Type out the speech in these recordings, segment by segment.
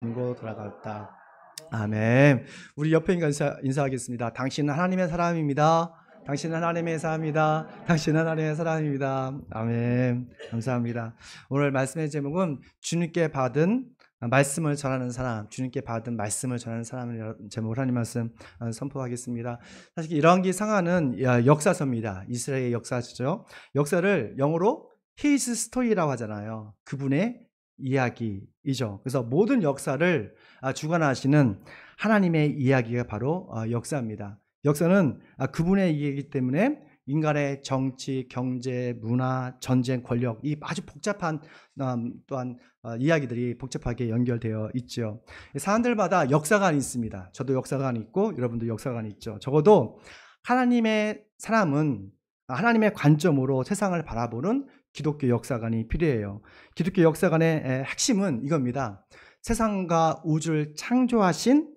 고 돌아갔다. 아멘. 우리 옆에 인사하겠습니다. 당신은 하나님의 사람입니다. 당신은 하나님의 사람입니다. 당신은 하나님의 사람입니다. 아멘. 감사합니다. 오늘 말씀의 제목은 주님께 받은 말씀을 전하는 사람, 주님께 받은 말씀을 전하는 사람을 제목으로 하나님 말씀 선포하겠습니다. 사실 이러한 상하는 역사서입니다. 이스라엘의 역사죠. 역사를 영어로 His story라고 하잖아요. 그분의 이야기이죠. 그래서 모든 역사를 주관하시는 하나님의 이야기가 바로 역사입니다. 역사는 그분의 이야기이기 때문에 인간의 정치, 경제, 문화, 전쟁, 권력, 이 아주 복잡한 또한 이야기들이 복잡하게 연결되어 있죠. 사람들마다 역사관이 있습니다. 저도 역사관이 있고 여러분도 역사관이 있죠. 적어도 하나님의 사람은 하나님의 관점으로 세상을 바라보는 기독교 역사관이 필요해요. 기독교 역사관의 핵심은 이겁니다. 세상과 우주를 창조하신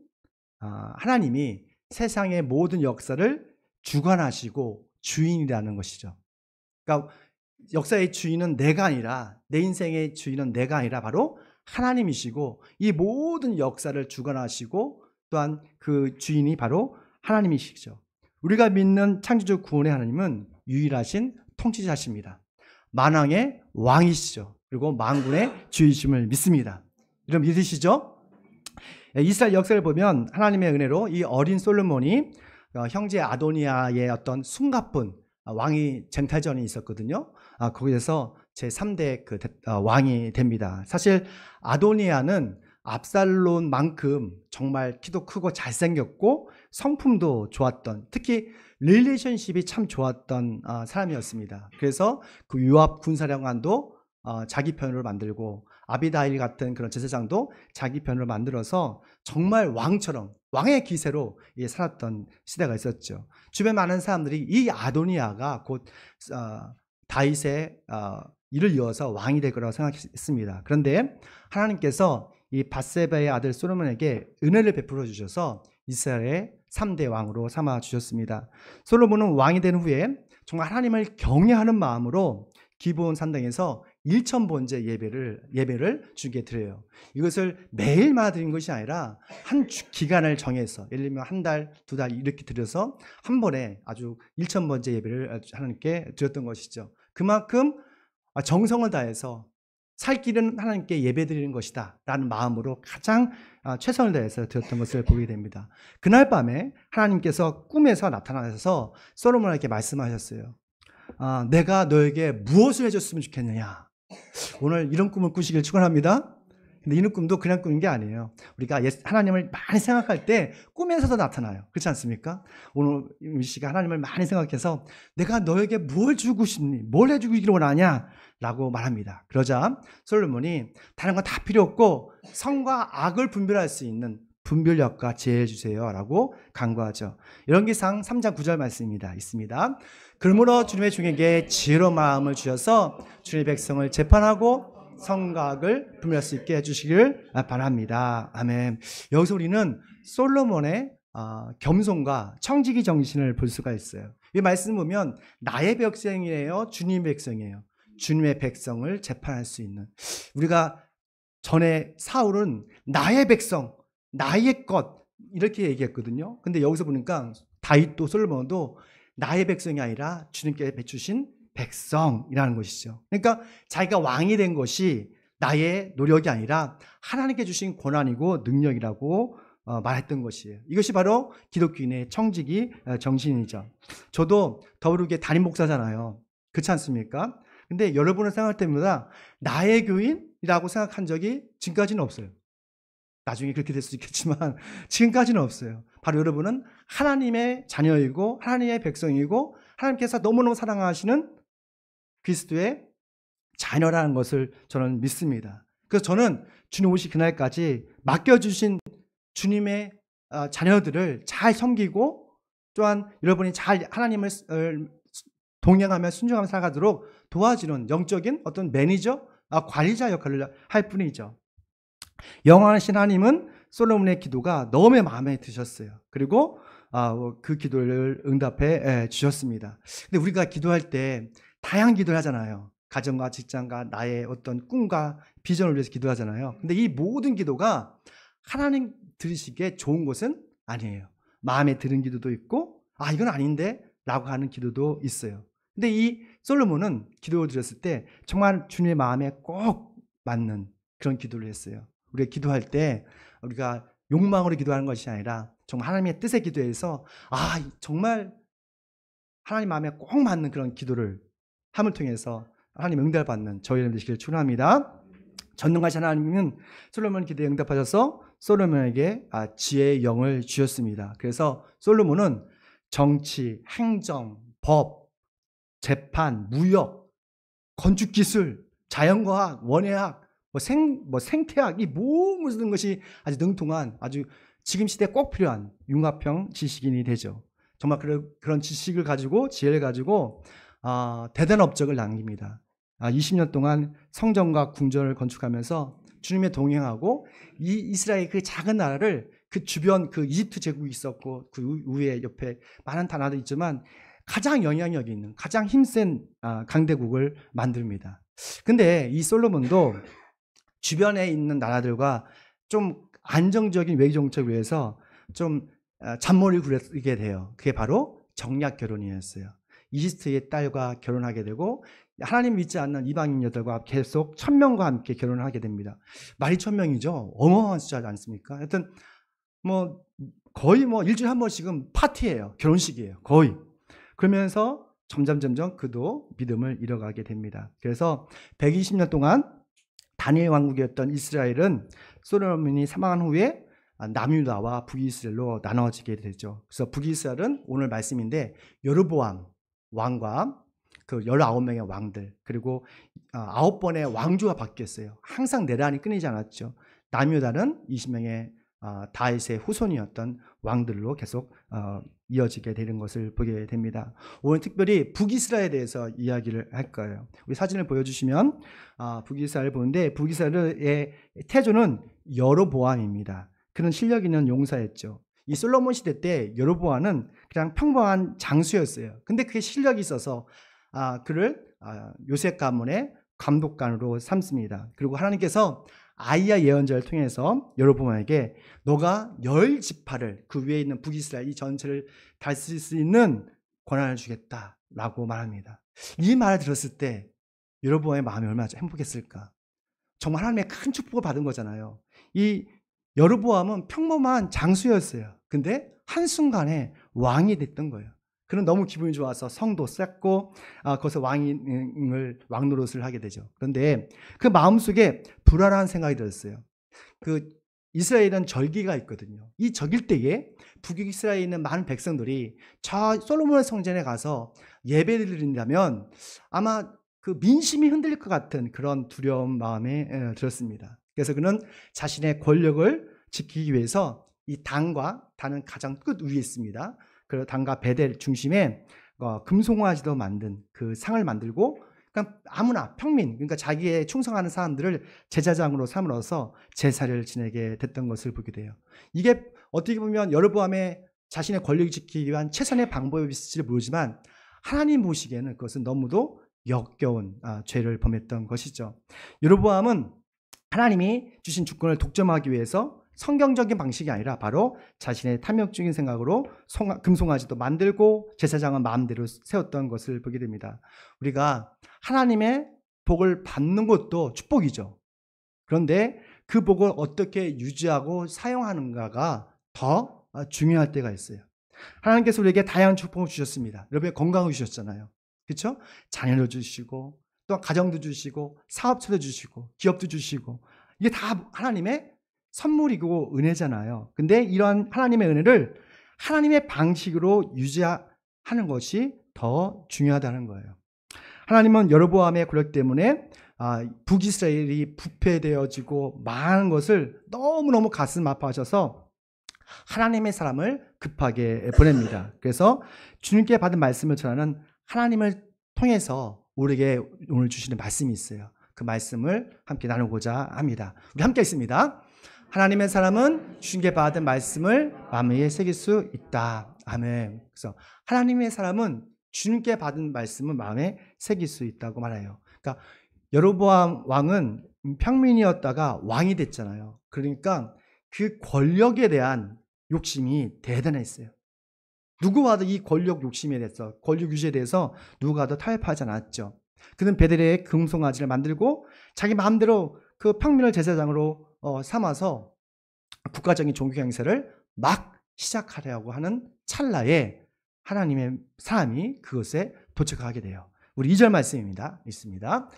하나님이 세상의 모든 역사를 주관하시고 주인이라는 것이죠. 그러니까 역사의 주인은 내가 아니라, 내 인생의 주인은 내가 아니라 바로 하나님이시고, 이 모든 역사를 주관하시고 또한 그 주인이 바로 하나님이시죠. 우리가 믿는 창조주 구원의 하나님은 유일하신 통치자십니다. 만왕의 왕이시죠. 그리고 만군의 주이심을 믿습니다. 여러분 믿으시죠? 이스라엘 역사를 보면 하나님의 은혜로 이 어린 솔로몬이 형제 아도니아의 어떤 숨가쁜 왕위 쟁탈전이 있었거든요. 거기에서 제3대 왕이 됩니다. 사실 아도니아는 압살롬만큼 정말 키도 크고 잘생겼고 성품도 좋았던, 특히 릴레이션십이 참 좋았던 사람이었습니다. 그래서 그 요압 군사령관도 자기 편으로 만들고, 아비다일 같은 그런 제사장도 자기 편으로 만들어서 정말 왕처럼, 왕의 기세로 살았던 시대가 있었죠. 주변 많은 사람들이 이 아도니아가 곧 다윗의 이를 이어서 왕이 될 거라고 생각했습니다. 그런데 하나님께서 이 밧세바의 아들 솔로몬에게 은혜를 베풀어 주셔서 이스라엘의 3대 왕으로 삼아 주셨습니다. 솔로몬은 왕이 된 후에 정말 하나님을 경외하는 마음으로 기브온 산당에서 1,000번째 예배를 주께 드려요. 이것을 매일마다 드린 것이 아니라 한 기간을 정해서, 예를 들면 한 달, 2달 이렇게 드려서 한 번에 아주 1,000번째 예배를 하나님께 드렸던 것이죠. 그만큼 정성을 다해서 살 길은 하나님께 예배드리는 것이다 라는 마음으로 가장 최선을 다해서 드렸던 것을 보게 됩니다. 그날 밤에 하나님께서 꿈에서 나타나셔서 솔로몬에게 말씀하셨어요. 내가 너에게 무엇을 해줬으면 좋겠느냐. 오늘 이런 꿈을 꾸시길 축원합니다. 근데 이런 꿈도 그냥 꾸는 게 아니에요. 우리가 하나님을 많이 생각할 때 꿈에서도 나타나요. 그렇지 않습니까? 오늘 이 시간 하나님을 많이 생각해서 내가 너에게 뭘 주고 싶니? 뭘 해주기를 원하냐? 라고 말합니다. 그러자 솔로몬이 다른 건 다 필요 없고 선과 악을 분별할 수 있는 분별력과 지혜 주세요 라고 간구하죠. 열왕기상 3장 9절 말씀입니다. 있습니다. 그러므로 주님의 종에게 지혜로운 마음을 주셔서 주님의 백성을 재판하고 선과 악을 분별할 수 있게 해주시길 바랍니다. 아멘. 여기서 우리는 솔로몬의 겸손과 청지기 정신을 볼 수가 있어요. 이 말씀 보면 나의 백성이에요, 주님의 백성이에요. 주님의 백성을 재판할 수 있는, 우리가 전에 사울은 나의 백성, 나의 것 이렇게 얘기했거든요. 근데 여기서 보니까 다윗도 솔로몬도 나의 백성이 아니라 주님께 배추신 백성이라는 것이죠. 그러니까 자기가 왕이 된 것이 나의 노력이 아니라 하나님께 주신 권한이고 능력이라고 말했던 것이에요. 이것이 바로 기독교인의 청지기 정신이죠. 저도 더불게 담임 목사잖아요. 그렇지 않습니까? 근데 여러분을 생각할 때마다 나의 교인이라고 생각한 적이 지금까지는 없어요. 나중에 그렇게 될 수 있겠지만 지금까지는 없어요. 바로 여러분은 하나님의 자녀이고 하나님의 백성이고 하나님께서 너무너무 사랑하시는 그리스도의 자녀라는 것을 저는 믿습니다. 그래서 저는 주님 오실 그날까지 맡겨주신 주님의 자녀들을 잘 섬기고, 또한 여러분이 잘 하나님을 동행하며 순종하며 살아가도록 도와주는 영적인 어떤 매니저, 관리자 역할을 할 뿐이죠. 영원하신 하나님은 솔로몬의 기도가 너무 마음에 드셨어요. 그리고 그 기도를 응답해 주셨습니다. 근데 우리가 기도할 때 다양한 기도를 하잖아요. 가정과 직장과 나의 어떤 꿈과 비전을 위해서 기도하잖아요. 근데 이 모든 기도가 하나님 들으시기에 좋은 것은 아니에요. 마음에 드는 기도도 있고 이건 아닌데 라고 하는 기도도 있어요. 근데 이 솔로몬은 기도를 드렸을 때 정말 주님의 마음에 꼭 맞는 그런 기도를 했어요. 우리가 기도할 때 우리가 욕망으로 기도하는 것이 아니라 정말 하나님의 뜻에 기도해서 정말 하나님 마음에 꼭 맞는 그런 기도를 함을 통해서 하나님 응답을 받는 저희 여러분 되시기를 축원합니다. 전능하신 하나님은 솔로몬 기도에 응답하셔서 솔로몬에게 지혜의 영을 주셨습니다. 그래서 솔로몬은 정치, 행정, 법, 재판, 무역, 건축기술, 자연과학, 원예학, 생태학, 이 모든 것이 아주 능통한 아주 지금 시대에 꼭 필요한 융합형 지식인이 되죠. 정말 그런 지식을 가지고 지혜를 가지고 대단한 업적을 남깁니다. 20년 동안 성전과 궁전을 건축하면서 주님의 동행하고 이 이스라엘 그 작은 나라를 그 주변 그 이집트 제국이 있었고 그 위에 옆에 많은 나라도 있지만 가장 영향력이 있는 가장 힘센 강대국을 만듭니다. 근데 이 솔로몬도 주변에 있는 나라들과 좀 안정적인 외교 정책을 위해서 좀 잔머리를 굴리게 돼요. 그게 바로 정략 결혼이었어요. 이집트의 딸과 결혼하게 되고 하나님 믿지 않는 이방인 여들과 계속 1000명과 함께 결혼을 하게 됩니다. 말이 1000명이죠. 어마어마한 숫자지 않습니까? 하여튼 거의 일주일에 한 번씩은 파티예요. 결혼식이에요. 거의. 그러면서 점점 그도 믿음을 잃어가게 됩니다. 그래서 120년 동안 다니엘 왕국이었던 이스라엘은 솔로몬이 사망한 후에 남유다와 북이스라엘로 나눠지게 되죠. 그래서 북이스라엘은 오늘 말씀인데 여로보암 왕과 그 19명의 왕들 그리고 9번의 왕조가 바뀌었어요. 항상 내란이 끊이지 않았죠. 남유다는 20명의 다윗의 후손이었던 왕들로 계속 이어지게 되는 것을 보게 됩니다. 오늘 특별히 북이스라엘에 대해서 이야기를 할 거예요. 우리 사진을 보여주시면 북이스라엘을 보는데 북이스라엘의 태조는 여로보암입니다. 그는 실력 있는 용사였죠. 이 솔로몬 시대 때 여로보암은 그냥 평범한 장수였어요. 근데 그게 실력이 있어서 그를 요셉 가문의 감독관으로 삼습니다. 그리고 하나님께서 아이야 예언자를 통해서 여로보암에게 너가 10지파를 그 위에 있는 북이스라엘 이 전체를 다스릴 수 있는 권한을 주겠다라고 말합니다. 이 말을 들었을 때 여로보암의 마음이 얼마나 행복했을까. 정말 하나님의 큰 축복을 받은 거잖아요. 이 여로보암은 평범한 장수였어요. 근데 한순간에 왕이 됐던 거예요. 그는 너무 기분이 좋아서 성도 쌓고 거기서 왕 노릇을 하게 되죠. 그런데 그 마음속에 불안한 생각이 들었어요. 그 이스라엘은 절기가 있거든요. 이 절기 때에 북이스라엘에 있는 많은 백성들이 저 솔로몬의 성전에 가서 예배를 드린다면 아마 그 민심이 흔들릴 것 같은 그런 두려운 마음에 들었습니다. 그래서 그는 자신의 권력을 지키기 위해서 이 단은 가장 끝 위에 있습니다. 그 단과 베델 중심에 금송아지도 만든 그 상을 만들고 그러니까 아무나 평민 그러니까 자기에 충성하는 사람들을 제사장으로 삼으로써 제사를 지내게 됐던 것을 보게 돼요. 이게 어떻게 보면 여로보암의 자신의 권력을 지키기 위한 최선의 방법이 있을지 모르지만 하나님 보시기에는 그것은 너무도 역겨운 죄를 범했던 것이죠. 여로보암은 하나님이 주신 주권을 독점하기 위해서 성경적인 방식이 아니라 바로 자신의 탐욕적인 생각으로 금송아지도 만들고 제사장은 마음대로 세웠던 것을 보게 됩니다. 우리가 하나님의 복을 받는 것도 축복이죠. 그런데 그 복을 어떻게 유지하고 사용하는가가 더 중요할 때가 있어요. 하나님께서 우리에게 다양한 축복을 주셨습니다. 여러분의 건강을 주셨잖아요. 그렇죠? 자녀를 주시고 또 가정도 주시고 사업체도 주시고 기업도 주시고 이게 다 하나님의 선물이고 은혜잖아요. 근데 이러한 하나님의 은혜를 하나님의 방식으로 유지하는 것이 더 중요하다는 거예요. 하나님은 여로보암의 권력 때문에 북이스라엘이 부패되어지고 많은 것을 너무너무 가슴 아파하셔서 하나님의 사람을 급하게 보냅니다. 그래서 주님께 받은 말씀을 전하는 하나님을 통해서 우리에게 오늘 주시는 말씀이 있어요. 그 말씀을 함께 나누고자 합니다. 우리 함께 있습니다. 하나님의 사람은 주님께 받은 말씀을 마음에 새길 수 있다. 아멘. 그래서 하나님의 사람은 주님께 받은 말씀을 마음에 새길 수 있다고 말해요. 그러니까 여로보암 왕은 평민이었다가 왕이 됐잖아요. 그러니까 그 권력에 대한 욕심이 대단했어요. 누구와도 이 권력 욕심에 대해서, 권력 유지에 대해서 누구와도 타협하지 않았죠. 그는 베들레헴에 금송아지를 만들고 자기 마음대로 그 평민을 제사장으로 삼아서 국가적인 종교 행사를 막 시작하려고 하는 찰나에 하나님의 사람이 그것에 도착하게 돼요. 우리 2절 말씀입니다. 있습니다.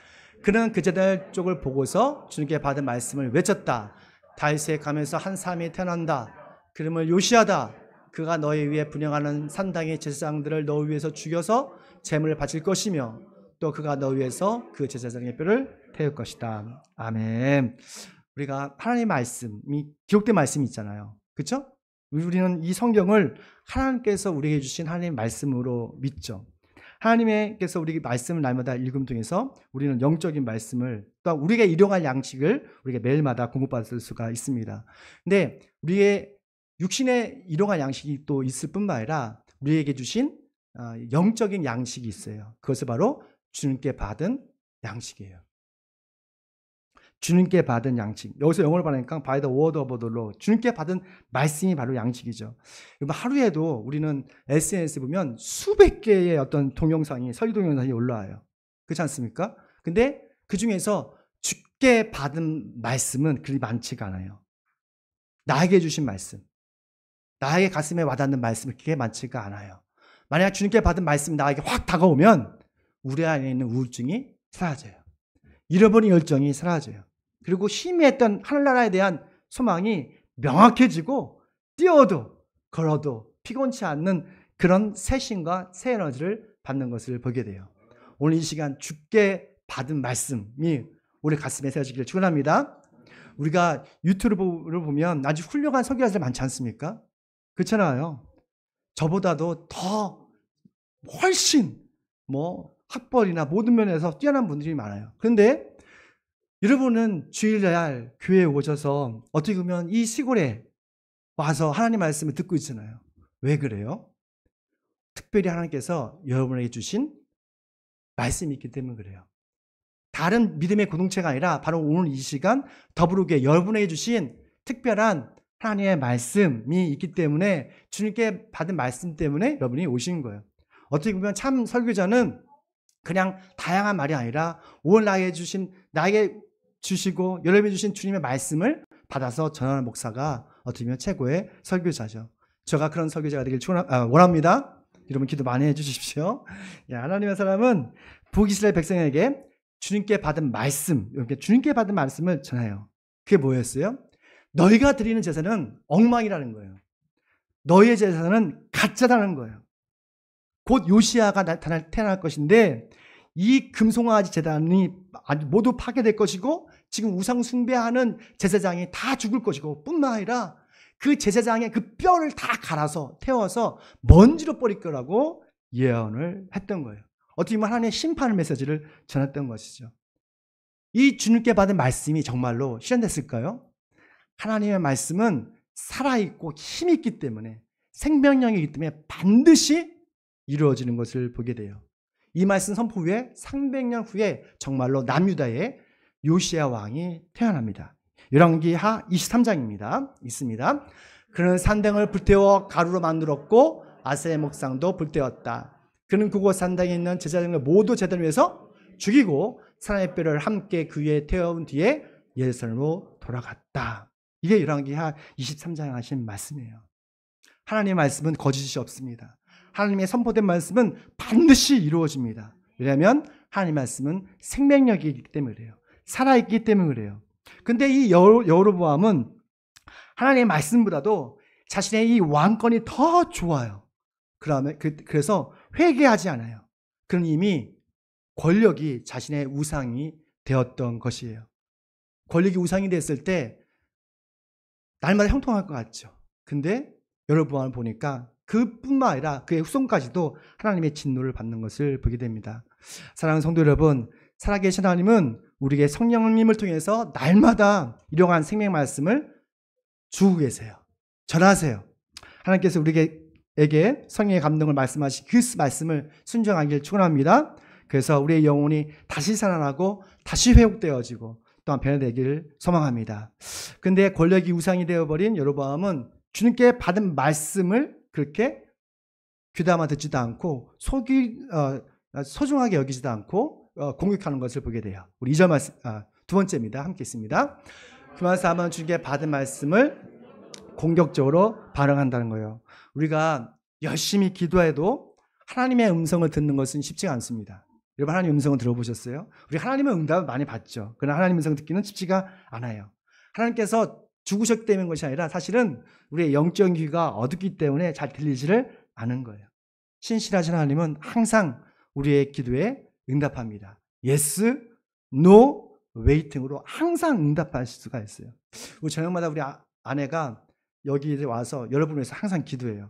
그는 그 제자들 쪽을 보고서 주님께 받은 말씀을 외쳤다. 다윗의 가면서 한 사람이 태어난다. 그름을 요시하다. 그가 너희 위에 분양하는 산당의 제사장들을 너 위에서 죽여서 제물을 바칠 것이며 또 그가 너 위에서 그 제사장의 뼈를 태울 것이다. 아멘. 우리가 하나님의 말씀이 기록된 말씀이 있잖아요. 그렇죠? 우리는 이 성경을 하나님께서 우리에게 주신 하나님의 말씀으로 믿죠. 하나님께서 우리에게 말씀을 날마다 읽음 통해서 우리는 영적인 말씀을 또 우리에게 일용할 양식을 우리가 매일마다 공급받을 수가 있습니다. 근데 우리의 육신의 일용할 양식이 또 있을 뿐만 아니라 우리에게 주신 영적인 양식이 있어요. 그것을 바로 주님께 받은 양식이에요. 주님께 받은 양식. 여기서 영어를 받으니까 by the word of the Lord. 주님께 받은 말씀이 바로 양식이죠. 하루에도 우리는 SNS 보면 수백 개의 어떤 동영상이, 설교 동영상이 올라와요. 그렇지 않습니까? 근데 그 중에서 주께 받은 말씀은 그리 많지가 않아요. 나에게 주신 말씀, 나에게 가슴에 와닿는 말씀은 그게 많지가 않아요. 만약 주님께 받은 말씀이 나에게 확 다가오면 우리 안에 있는 우울증이 사라져요. 잃어버린 열정이 사라져요. 그리고 희미했던 하늘나라에 대한 소망이 명확해지고 뛰어도 걸어도 피곤치 않는 그런 새 힘과 새 에너지를 받는 것을 보게 돼요. 오늘 이 시간 주께 받은 말씀이 우리 가슴에 새어지기를 축원합니다. 우리가 유튜브를 보면 아주 훌륭한 설교자들 많지 않습니까? 그렇잖아요. 저보다도 더 훨씬 학벌이나 모든 면에서 뛰어난 분들이 많아요. 그런데 여러분은 주일날 교회에 오셔서 어떻게 보면 이 시골에 와서 하나님 말씀을 듣고 있잖아요. 왜 그래요? 특별히 하나님께서 여러분에게 주신 말씀이 있기 때문에 그래요. 다른 믿음의 공동체가 아니라 바로 오늘 이 시간 더부르게 여러분에게 주신 특별한 하나님의 말씀이 있기 때문에 주님께 받은 말씀 때문에 여러분이 오신 거예요. 어떻게 보면 참 설교자는 그냥 다양한 말이 아니라 오늘 나에게 주시고 여러분이 주신 주님의 말씀을 받아서 전하는 목사가 어떻게 보면 최고의 설교자죠. 제가 그런 설교자가 되길 원합니다. 여러분 기도 많이 해주십시오. 하나님의 사람은 북이스라엘 백성에게 주님께 받은 말씀, 이렇게 주님께 받은 말씀을 전해요. 그게 뭐였어요? 너희가 드리는 제사는 엉망이라는 거예요. 너희의 제사는 가짜라는 거예요. 곧 요시야가 태어날 것인데 이 금송아지 제단이 모두 파괴될 것이고 지금 우상 숭배하는 제사장이 다 죽을 것이고 뿐만 아니라 그 제사장의 그 뼈를 다 갈아서 태워서 먼지로 버릴 거라고 예언을 했던 거예요. 어떻게 보면 하나님의 심판의 메시지를 전했던 것이죠. 이 주님께 받은 말씀이 정말로 실현됐을까요? 하나님의 말씀은 살아있고 힘이 있기 때문에 생명력이기 때문에 반드시 이루어지는 것을 보게 돼요. 이 말씀 선포 후에 300년 후에 정말로 남유다의 요시야 왕이 태어납니다. 열왕기하 23장입니다. 있습니다. 그는 산당을 불태워 가루로 만들었고 아세의 목상도 불태웠다. 그는 그곳 산당에 있는 제사장을 모두 제단을 위해서 죽이고 사람의 뼈를 함께 그 위에 태운 뒤에 예루살렘으로 돌아갔다. 이게 열왕기하 23장에 하신 말씀이에요. 하나님의 말씀은 거짓이 없습니다. 하나님의 선포된 말씀은 반드시 이루어집니다. 왜냐하면 하나님의 말씀은 생명력이기 때문에 그래요. 살아있기 때문에 그래요. 근데 이 여로보암은 하나님의 말씀보다도 자신의 이 왕권이 더 좋아요. 그래서 회개하지 않아요. 그는 이미 권력이 자신의 우상이 되었던 것이에요. 권력이 우상이 됐을 때 날마다 형통할 것 같죠. 근데 여로보암을 보니까 그뿐만 아니라 그의 후손까지도 하나님의 진노를 받는 것을 보게 됩니다. 사랑하는 성도 여러분, 살아계신 하나님은 우리에게 성령님을 통해서 날마다 일용한 생명 말씀을 주고 계세요. 전하세요. 하나님께서 우리에게 성령의 감동을 말씀하신 그 말씀을 순종하기를 축원합니다. 그래서 우리의 영혼이 다시 살아나고 다시 회복되어지고 또한 변화되기를 소망합니다. 근데 권력이 우상이 되어버린 여로보암은 주님께 받은 말씀을 그렇게 귀담아 듣지도 않고 소중하게 여기지도 않고 공격하는 것을 보게 돼요. 우리 2절 말씀, 두 번째입니다. 함께 있습니다. 그만 사람은 주님께 받은 말씀을 공격적으로 반응한다는 거예요. 우리가 열심히 기도해도 하나님의 음성을 듣는 것은 쉽지가 않습니다. 여러분 하나님의 음성을 들어보셨어요? 우리 하나님의 응답을 많이 받죠. 그러나 하나님의 음성을 듣기는 쉽지가 않아요. 하나님께서 죽으셨기 때문인 것이 아니라 사실은 우리의 영적 귀가 어둡기 때문에 잘 들리지를 않은 거예요. 신실하신 하나님은 항상 우리의 기도에 응답합니다. Yes, No, Waiting으로 항상 응답하실 수가 있어요. 우리 저녁마다 우리 아내가 여기 와서 여러분을 위해서 항상 기도해요.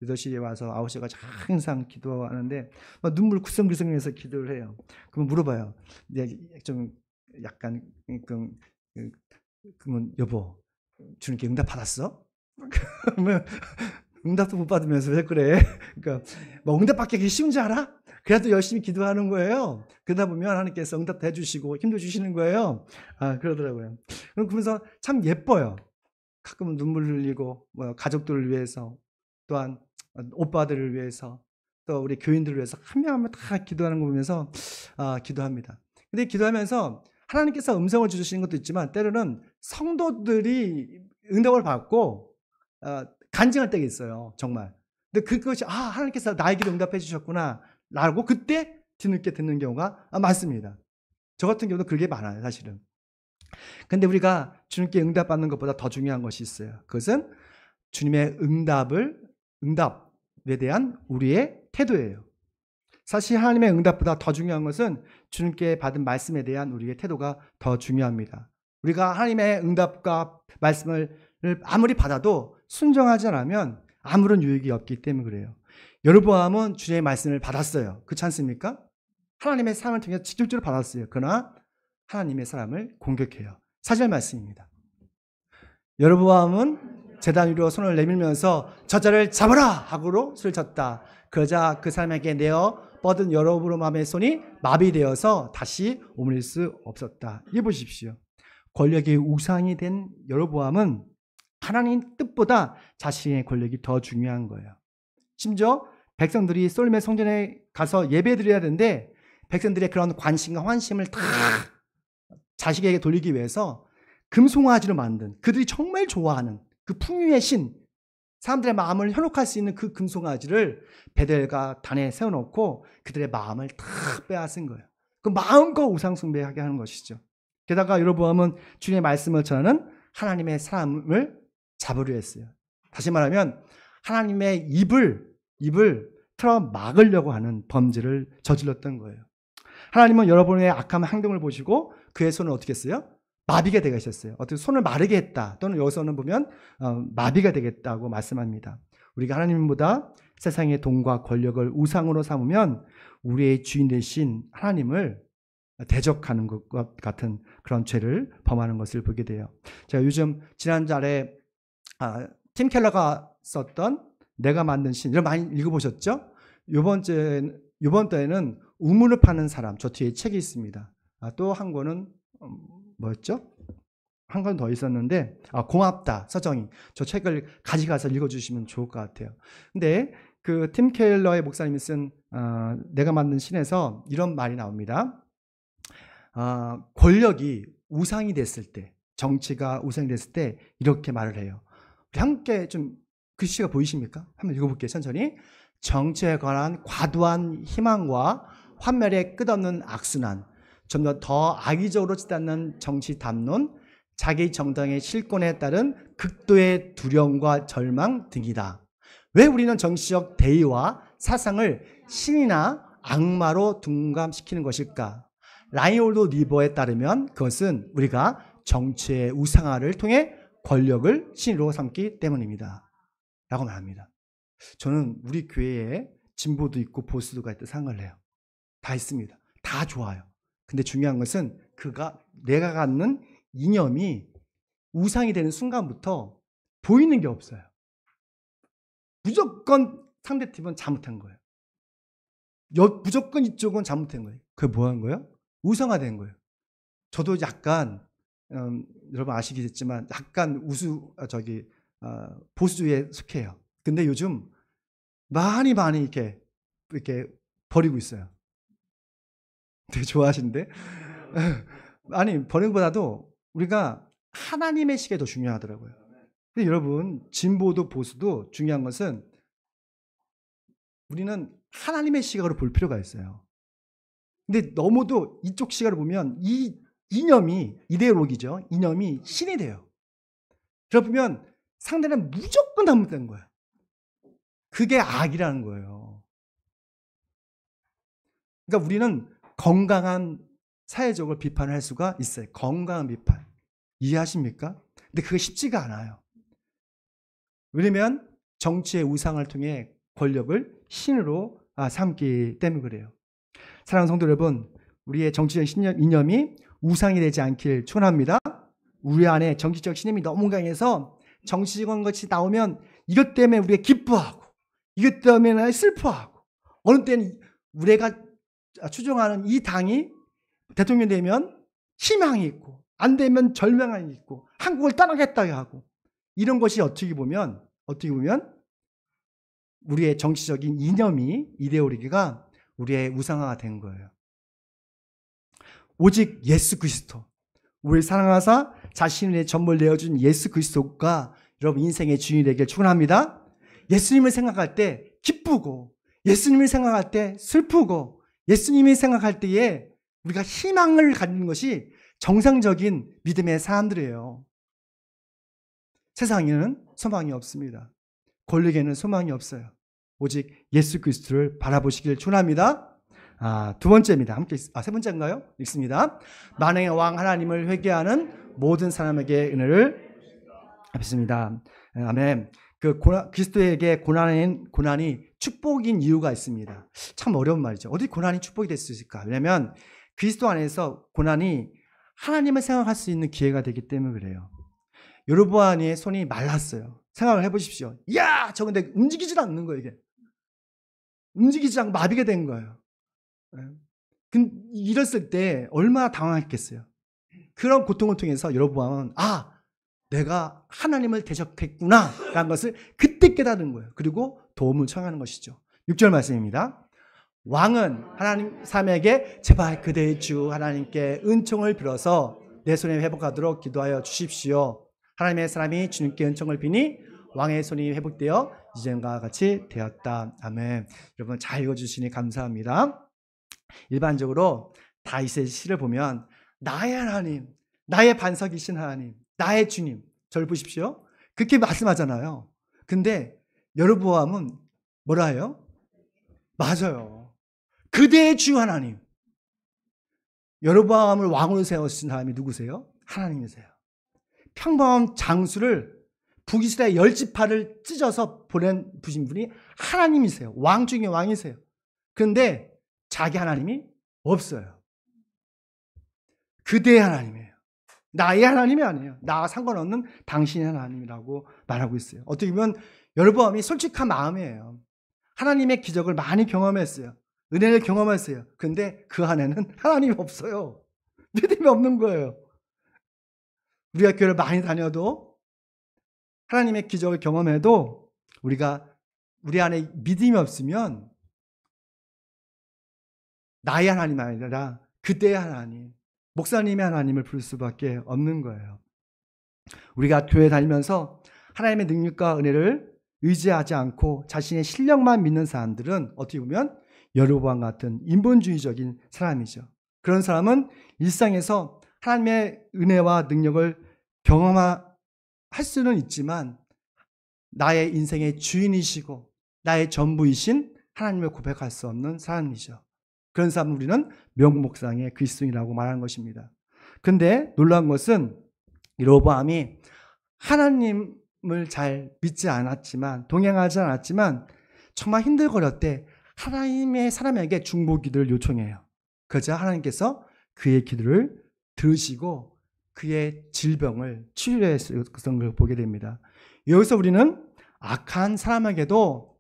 8시에 와서 9시까지 항상 기도하는데 막 눈물 구성구성해서 기도를 해요. 그러면 물어봐요. 좀 약간 그러면 여보 주님께 응답 받았어? 그러면 응답도 못 받으면서 왜 그래? 그러니까 뭐 응답 받기 쉬운 줄 알아? 그래도 열심히 기도하는 거예요. 그러다 보면 하나님께서 응답도 해주시고 힘도 주시는 거예요. 그러더라고요. 그러면서 참 예뻐요. 가끔은 눈물 흘리고 뭐 가족들을 위해서 또한 오빠들을 위해서 또 우리 교인들을 위해서 한 명 한 명 다 기도하는 거 보면서 기도합니다. 근데 기도하면서 하나님께서 음성을 주시는 것도 있지만 때로는 성도들이 응답을 받고 간증할 때가 있어요. 정말. 근데 그것이 하나님께서 나의 기도 응답해 주셨구나 라고 그때 뒤늦게 듣는 경우가 많습니다. 저 같은 경우도 그게 많아요. 사실은. 근데 우리가 주님께 응답받는 것보다 더 중요한 것이 있어요. 그것은 주님의 응답에 대한 우리의 태도예요. 사실 하나님의 응답보다 더 중요한 것은 주님께 받은 말씀에 대한 우리의 태도가 더 중요합니다. 우리가 하나님의 응답과 말씀을 아무리 받아도 순종하지 않으면 아무런 유익이 없기 때문에 그래요. 여로보암은 주님의 말씀을 받았어요. 그렇지 않습니까? 하나님의 사람을 통해 직접적으로 받았어요. 그러나 하나님의 사람을 공격해요. 4절 말씀입니다. 여로보암은 제단 위로 손을 내밀면서 저자를 잡아라 하고로 소리를 쳤다. 그러자 그 사람에게 내어 뻗은 여로보암의 손이 마비되어서 다시 오므릴 수 없었다. 이거 보십시오. 권력의 우상이 된 여로보암은 하나님 뜻보다 자신의 권력이 더 중요한 거예요. 심지어 백성들이 솔로몬 성전에 가서 예배드려야 되는데 백성들의 그런 관심과 환심을 다 자식에게 돌리기 위해서 금송아지로 만든 그들이 정말 좋아하는 그 풍요의 신, 사람들의 마음을 현혹할 수 있는 그 금송아지를 베델과 단에 세워놓고 그들의 마음을 다 빼앗은 거예요. 그 마음껏 우상숭배하게 하는 것이죠. 게다가 여로보암은 주님의 말씀을 전하는 하나님의 사람을 잡으려 했어요. 다시 말하면 하나님의 입을 틀어 막으려고 하는 범죄를 저질렀던 거예요. 하나님은 여러분의 악한 행동을 보시고 그의 손을 어떻게 했어요? 마비가 되게 하셨어요. 어떻게 손을 마르게 했다. 또는 여기서는 보면 마비가 되겠다고 말씀합니다. 우리가 하나님보다 세상의 돈과 권력을 우상으로 삼으면 우리의 주인 되신 하나님을 대적하는 것 같은 그런 죄를 범하는 것을 보게 돼요. 제가 요즘 지난달에 팀 켈러가 썼던 내가 만든 신, 이런 많이 읽어보셨죠? 이번 달에는 우물을 파는 사람, 저 뒤에 책이 있습니다. 또 한 권은 뭐였죠? 한 권 더 있었는데 고맙다 서정이, 저 책을 가져가서 읽어주시면 좋을 것 같아요. 근데 그 팀 켈러의 목사님이 쓴 내가 만든 신에서 이런 말이 나옵니다. 권력이 우상이 됐을 때, 정치가 우상이 됐을 때 이렇게 말을 해요. 우리 함께 좀 글씨가 보이십니까? 한번 읽어볼게요. 천천히. 정치에 관한 과도한 희망과 환멸의 끝없는 악순환, 점점 더 악의적으로 치닫는 정치 담론, 자기 정당의 실권에 따른 극도의 두려움과 절망 등이다. 왜 우리는 정치적 대의와 사상을 신이나 악마로 둔감시키는 것일까? 라이올도 리버에 따르면 그것은 우리가 정치의 우상화를 통해 권력을 신으로 삼기 때문입니다. 라고 말합니다. 저는 우리 교회에 진보도 있고 보수도가 있다고 생각을 해요. 다 있습니다. 다 좋아요. 근데 중요한 것은 내가 갖는 이념이 우상이 되는 순간부터 보이는 게 없어요. 무조건 상대팀은 잘못한 거예요. 무조건 이쪽은 잘못된 거예요. 그게 뭐 한 거예요? 우상화된 거예요. 저도 약간 여러분 아시겠지만 약간 보수주의에 속해요. 근데 요즘 많이 이렇게 버리고 있어요. 되게 좋아하시는데? 아니, 버리는 것보다도 우리가 하나님의 시각이 더 중요하더라고요. 근데 여러분, 진보도 보수도 중요한 것은 우리는 하나님의 시각으로 볼 필요가 있어요. 근데 너무도 이쪽 시각을 보면 이 이념이, 이데올로기죠. 이념이 신이 돼요. 그러면 상대는 무조건 잘못된 거야. 그게 악이라는 거예요. 그러니까 우리는 건강한 사회적으로 비판을 할 수가 있어요. 건강한 비판. 이해하십니까? 근데 그게 쉽지가 않아요. 왜냐면 정치의 우상을 통해 권력을 신으로 삼기 때문에 그래요. 사랑하는 성도 여러분, 우리의 정치적 이념이 우상이 되지 않길 축원합니다. 우리 안에 정치적 신념이 너무 강해서 정치적인 것이 나오면 이것 때문에 우리가 기뻐하고 이것 때문에 슬퍼하고 어느 때는 우리가 추종하는 이 당이 대통령 되면 희망이 있고 안 되면 절망이 있고 한국을 떠나겠다 하고 이런 것이 어떻게 보면 우리의 정치적인 이념이 이데올로기가 우리의 우상화가 된 거예요. 오직 예수 그리스도, 우리를 사랑하사 자신의 전부를 내어준 예수 그리스도가 여러분 인생의 주인이 되길 축원합니다. 예수님을 생각할 때 기쁘고 예수님을 생각할 때 슬프고 예수님을 생각할 때에 우리가 희망을 갖는 것이 정상적인 믿음의 사람들이에요. 세상에는 소망이 없습니다. 권력에는 소망이 없어요. 오직 예수 그리스도를 바라보시길 축원합니다. 두 번째입니다. 세 번째인가요? 읽습니다. 만왕의 왕 하나님을 회개하는 모든 사람에게 은혜를 베푸십니다. 아멘. 그리스도에게 고난이 축복인 이유가 있습니다. 참 어려운 말이죠. 어디 고난이 축복이 될 수 있을까? 왜냐하면 그리스도 안에서 고난이 하나님을 생각할 수 있는 기회가 되기 때문에 그래요. 여로보암의 손이 말랐어요. 생각을 해보십시오. 이야, 저 근데 움직이질 않는 거예요, 이게. 움직이지 않고 마비가 된 거예요. 이랬을 때 얼마나 당황했겠어요. 그런 고통을 통해서 여로보암은 내가 하나님을 대적했구나 라는 것을 그때 깨닫는 거예요. 그리고 도움을 청하는 것이죠. 6절 말씀입니다. 왕은 하나님 사람에게 제발 그대의 주 하나님께 은총을 빌어서 내 손에 회복하도록 기도하여 주십시오. 하나님의 사람이 주님께 은총을 비니 왕의 손이 회복되어 이전과 같이 되었다. 아멘. 여러분 잘 읽어주시니 감사합니다. 일반적으로 다윗의 시를 보면 나의 하나님, 나의 반석이신 하나님, 나의 주님, 저를 보십시오. 그렇게 말씀하잖아요. 근데 여로보암은 뭐라 해요? 맞아요. 그대의 주 하나님. 여로보암을 왕으로 세우신 사람이 누구세요? 하나님이세요. 평범한 장수를 북이스라엘 10지파를 찢어서 보내신 분이 하나님이세요. 왕 중에 왕이세요. 그런데 자기 하나님이 없어요. 그대의 하나님이에요. 나의 하나님이 아니에요. 나와 상관없는 당신의 하나님이라고 말하고 있어요. 어떻게 보면 여로보암이 솔직한 마음이에요. 하나님의 기적을 많이 경험했어요. 은혜를 경험했어요. 그런데 그 안에는 하나님이 없어요. 믿음이 없는 거예요. 우리가 교회를 많이 다녀도 하나님의 기적을 경험해도 우리 안에 믿음이 없으면 나의 하나님이 아니라 그때의 하나님, 목사님의 하나님을 부를 수밖에 없는 거예요. 우리가 교회 다니면서 하나님의 능력과 은혜를 의지하지 않고 자신의 실력만 믿는 사람들은 어떻게 보면 여로보암 같은 인본주의적인 사람이죠. 그런 사람은 일상에서 하나님의 은혜와 능력을 경험할 수는 있지만 나의 인생의 주인이시고 나의 전부이신 하나님을 고백할 수 없는 사람이죠. 그런 사람은 우리는 명목상의 그리스도인이라고 말하는 것입니다. 그런데 놀라운 것은 여로보암이 하나님을 잘 믿지 않았지만 동행하지 않았지만 정말 힘들거릴 때 하나님의 사람에게 중보 기도를 요청해요. 그러자 하나님께서 그의 기도를 들으시고 그의 질병을 치료했던 걸 보게 됩니다. 여기서 우리는 악한 사람에게도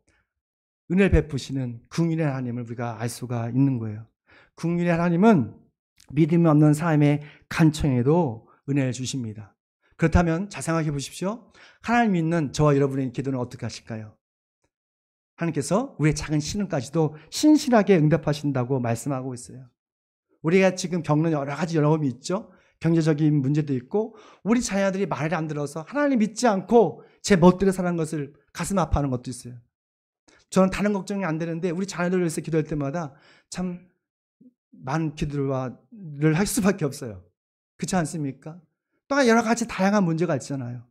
은혜를 베푸시는 긍휼의 하나님을 우리가 알 수가 있는 거예요. 긍휼의 하나님은 믿음이 없는 사람의 간청에도 은혜를 주십니다. 그렇다면 잘 생각해 보십시오. 하나님 믿는 저와 여러분의 기도는 어떻게 하실까요? 하나님께서 우리의 작은 신음까지도 신실하게 응답하신다고 말씀하고 있어요. 우리가 지금 겪는 여러 가지 어려움이 있죠. 경제적인 문제도 있고 우리 자녀들이 말을 안 들어서 하나님 믿지 않고 제 멋대로 사는 것을 가슴 아파하는 것도 있어요. 저는 다른 걱정이 안 되는데 우리 자녀들을 위해서 기도할 때마다 참 많은 기도를 할 수밖에 없어요. 그렇지 않습니까? 또 여러 가지 다양한 문제가 있잖아요.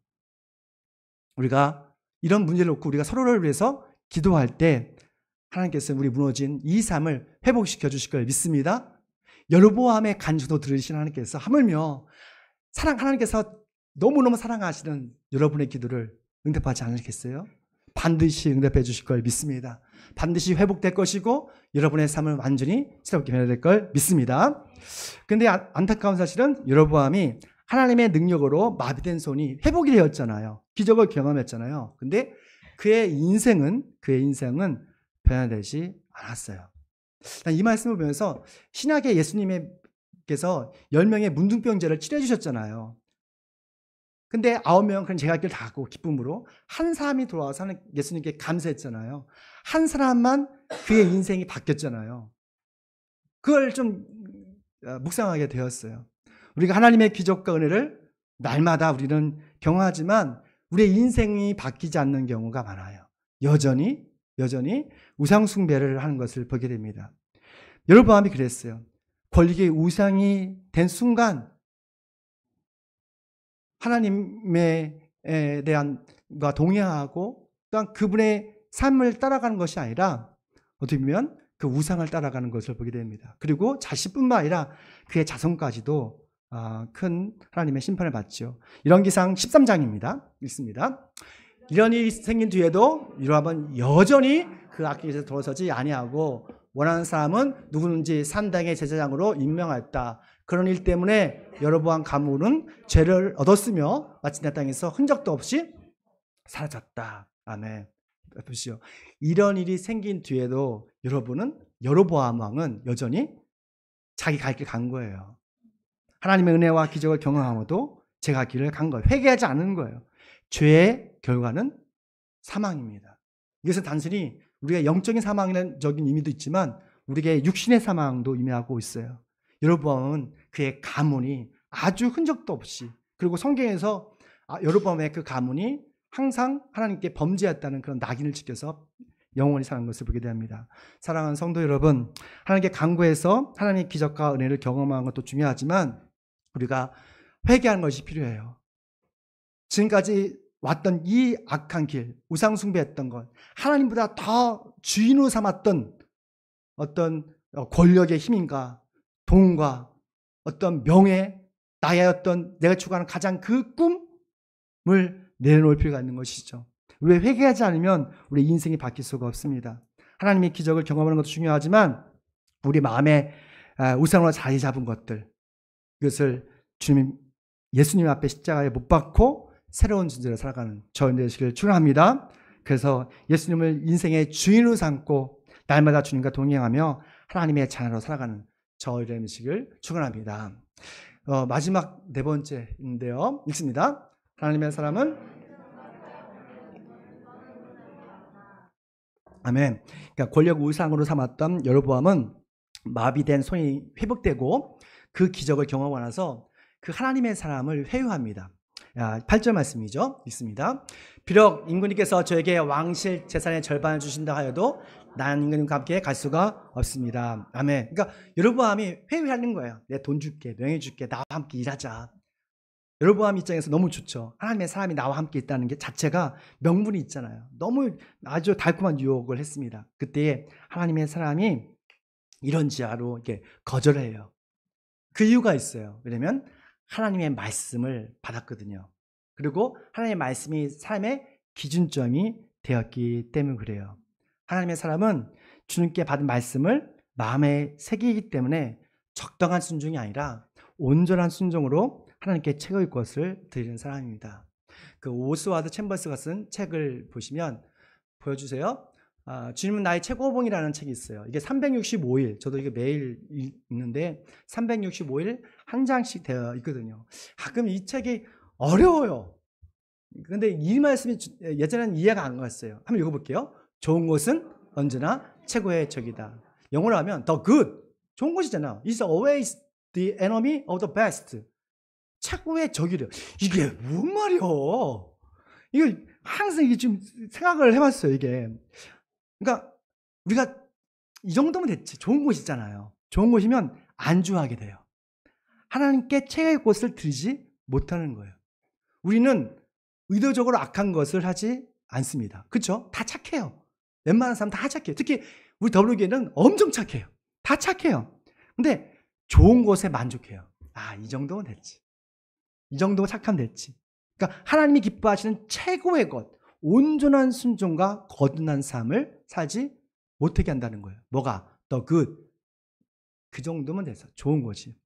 우리가 이런 문제를 놓고 우리가 서로를 위해서 기도할 때 하나님께서 우리 무너진 이 삶을 회복시켜 주실 걸 믿습니다. 여로보암의 간청도 들으신 하나님께서 하물며 하나님께서 너무너무 사랑하시는 여러분의 기도를 응답하지 않으시겠어요? 반드시 응답해 주실 걸 믿습니다. 반드시 회복될 것이고 여러분의 삶을 완전히 새롭게 변화될 걸 믿습니다. 그런데 안타까운 사실은 여로보암이 하나님의 능력으로 마비된 손이 회복이 되었잖아요. 기적을 경험했잖아요. 근데 그의 인생은 변화되지 않았어요. 이 말씀을 보면서 신약의 예수님께서 10명의 문둥병자를 치료해 주셨잖아요. 근데 9명 그런 제갈 길 다 하고 기쁨으로 한 사람이 돌아와서 예수님께 감사했잖아요. 한 사람만 그의 인생이 바뀌었잖아요. 그걸 좀 묵상하게 되었어요. 우리가 하나님의 기적과 은혜를 날마다 우리는 경험하지만 우리의 인생이 바뀌지 않는 경우가 많아요. 여전히 우상 숭배를 하는 것을 보게 됩니다. 여로보암이 그랬어요. 권력의 우상이 된 순간 하나님에 대한 과 동의하고 또한 그분의 삶을 따라가는 것이 아니라 어떻게 보면 그 우상을 따라가는 것을 보게 됩니다. 그리고 자신뿐만 아니라 그의 자손까지도 큰 하나님의 심판을 받죠. 열왕기상 13장입니다. 읽습니다. 이런 일이 생긴 뒤에도 여로보암은 여전히 그 악한 길에서 돌아서지 아니하고 원하는 사람은 누구든지 산당의 제사장으로 임명하였다. 그런 일 때문에 여로보암 가문은 죄를 얻었으며 마침 내 땅에서 흔적도 없이 사라졌다. 아멘. 보시오. 이런 일이 생긴 뒤에도 여로보암 왕은 여전히 자기 갈 길 간 거예요. 하나님의 은혜와 기적을 경험하고도 제가 길을 간 거예요. 회개하지 않는 거예요. 죄의 결과는 사망입니다. 이것은 단순히 우리가 영적인 사망적인 의미도 있지만 우리에게 육신의 사망도 의미하고 있어요. 여로보암은 그의 가문이 아주 흔적도 없이, 그리고 성경에서 여로보암의 그 가문이 항상 하나님께 범죄했다는 그런 낙인을 지켜서 영원히 사는 것을 보게 됩니다. 사랑하는 성도 여러분, 하나님께 간구해서 하나님의 기적과 은혜를 경험하는 것도 중요하지만 우리가 회개하는 것이 필요해요. 지금까지 왔던 이 악한 길, 우상 숭배했던 것, 하나님보다 더 주인으로 삼았던 어떤 권력의 힘인가, 돈과 어떤 명예, 나의 어떤 내가 추구하는 가장 그 꿈을 내려놓을 필요가 있는 것이죠. 우리 회개하지 않으면 우리 인생이 바뀔 수가 없습니다. 하나님의 기적을 경험하는 것도 중요하지만 우리 마음에 우상으로 자리 잡은 것들, 이것을 예수님 앞에 십자가에 못 박고 새로운 존재로 살아가는 저희들 되시기를 축원합니다. 그래서 예수님을 인생의 주인으로 삼고 날마다 주님과 동행하며 하나님의 자녀로 살아가는 저희들 되시기를 축원합니다. 마지막 네 번째인데요. 읽습니다. 하나님의 사람은 아멘. 그러니까 권력 우상으로 삼았던 여로보암은 마비된 손이 회복되고 그 기적을 경험하고 나서 그 하나님의 사람을 회유합니다. 8절 말씀이죠. 읽습니다. 비록 임금님께서 저에게 왕실 재산의 절반을 주신다 하여도 나는 임금님과 함께 갈 수가 없습니다. 아멘. 그러니까 여로보암이 회유하는 거예요. 내 돈 줄게, 명예 줄게, 나와 함께 일하자. 여로보암 입장에서 너무 좋죠. 하나님의 사람이 나와 함께 있다는 게 자체가 명분이 있잖아요. 너무 아주 달콤한 유혹을 했습니다. 그때 하나님의 사람이 이런 지하로 이렇게 거절해요. 그 이유가 있어요. 왜냐면 하나님의 말씀을 받았거든요. 그리고 하나님의 말씀이 삶의 기준점이 되었기 때문에 그래요. 하나님의 사람은 주님께 받은 말씀을 마음에 새기기 때문에 적당한 순종이 아니라 온전한 순종으로 하나님께 책의 것을 드리는 사람입니다. 그 오스와드 챔버스가 쓴 책을 보시면 보여주세요. 주님은 나의 최고봉이라는 책이 있어요. 이게 365일, 저도 이게 매일 읽는데 365일 한 장씩 되어 있거든요. 가끔 이 책이 어려워요. 그런데 이 말씀이 예전에는 이해가 안 갔어요. 한번 읽어볼게요. 좋은 것은 언제나 최고의 적이다. 영어로 하면 the good, 좋은 것이잖아. is always the enemy of the best. 최고의 적이래요. 이게 뭔 말이요? 이거 항상 이게 좀 생각을 해봤어요. 이게. 그러니까 우리가 이 정도면 됐지. 좋은 곳이잖아요. 좋은 곳이면 안주하게 돼요. 하나님께 최고의 것을 드리지 못하는 거예요. 우리는 의도적으로 악한 것을 하지 않습니다. 그렇죠? 다 착해요. 웬만한 사람 다 착해요. 특히 우리 더블유교회는 엄청 착해요. 다 착해요. 근데 좋은 것에 만족해요. 이 정도면 됐지. 이 정도 착하면 됐지. 그러니까 하나님이 기뻐하시는 최고의 것, 온전한 순종과 거듭난 삶을 살지 못하게 한다는 거예요. 뭐가? The good. 그 정도면 됐어. 좋은 거지.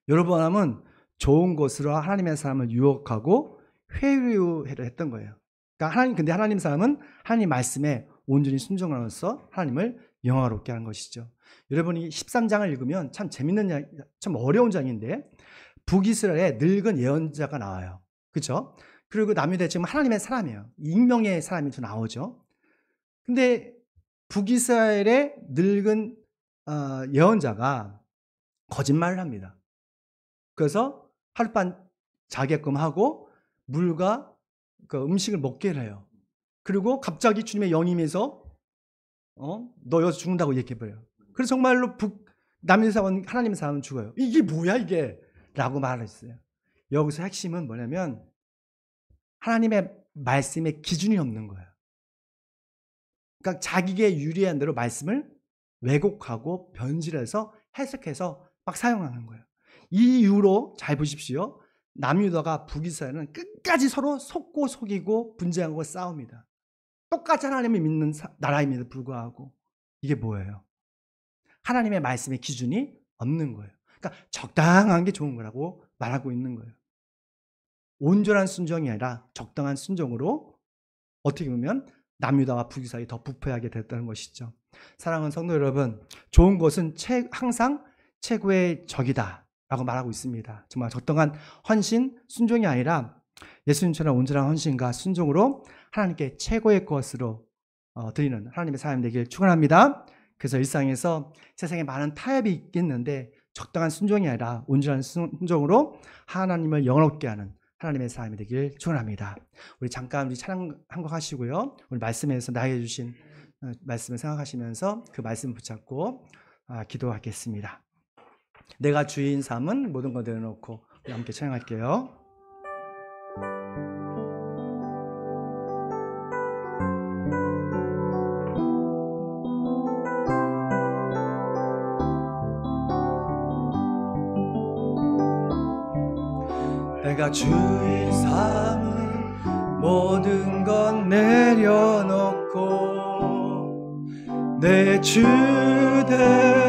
여러분 하면 좋은 것으로 하나님의 사람을 유혹하고 회유를 했던 거예요. 그러니까 근데 하나님 사람은 하나님 말씀에 온전히 순종함으로써 하나님을 영화롭게 하는 것이죠. 여러분이 13장을 읽으면 참 재밌는, 참 어려운 장인데 북이스라엘에 늙은 예언자가 나와요. 그렇죠? 그리고 남유다 지금 하나님의 사람이에요. 익명의 사람이 또 나오죠. 근데 북이스라엘의 늙은 예언자가 거짓말을 합니다. 그래서 하룻밤 자게끔 하고 물과 그 음식을 먹게 해요. 그리고 갑자기 주님의 영임에서 너 여기서 죽는다고 얘기해버려요. 그래서 정말로 남유다 사람은 하나님의 사람은 죽어요. 이게 뭐야 이게? 라고 말했어요. 여기서 핵심은 뭐냐면 하나님의 말씀에 기준이 없는 거예요. 그러니까 자기에게 유리한 대로 말씀을 왜곡하고 변질해서 해석해서 막 사용하는 거예요. 이 이유로 잘 보십시오. 남유다가 북이스라엘은 끝까지 서로 속고 속이고 분쟁하고 싸웁니다. 똑같이 하나님을 믿는 나라임에도 불구하고 이게 뭐예요? 하나님의 말씀의 기준이 없는 거예요. 그러니까 적당한 게 좋은 거라고 말하고 있는 거예요. 온전한 순종이 아니라 적당한 순종으로 어떻게 보면 남유다와 북이스라엘이 더 부패하게 됐다는 것이죠. 사랑하는 성도 여러분, 좋은 것은 항상 최고의 적이다 라고 말하고 있습니다. 정말 적당한 헌신, 순종이 아니라 예수님처럼 온전한 헌신과 순종으로 하나님께 최고의 것으로 드리는 하나님의 사람이 되길 축원합니다. 그래서 일상에서 세상에 많은 타협이 있겠는데 적당한 순종이 아니라 온전한 순종으로 하나님을 영원롭게 하는 하나님의 사람이 되길 축원합니다. 우리 잠깐 찬양 한 곡 하시고요. 오늘 말씀에서 나에게 주신 말씀을 생각하시면서 그 말씀 붙잡고 기도하겠습니다. 내가 주인 삼은 모든 것 내려놓고 우리 함께 찬양할게요. 내가 주인 삼은 모든 것 내려놓고 내 주 되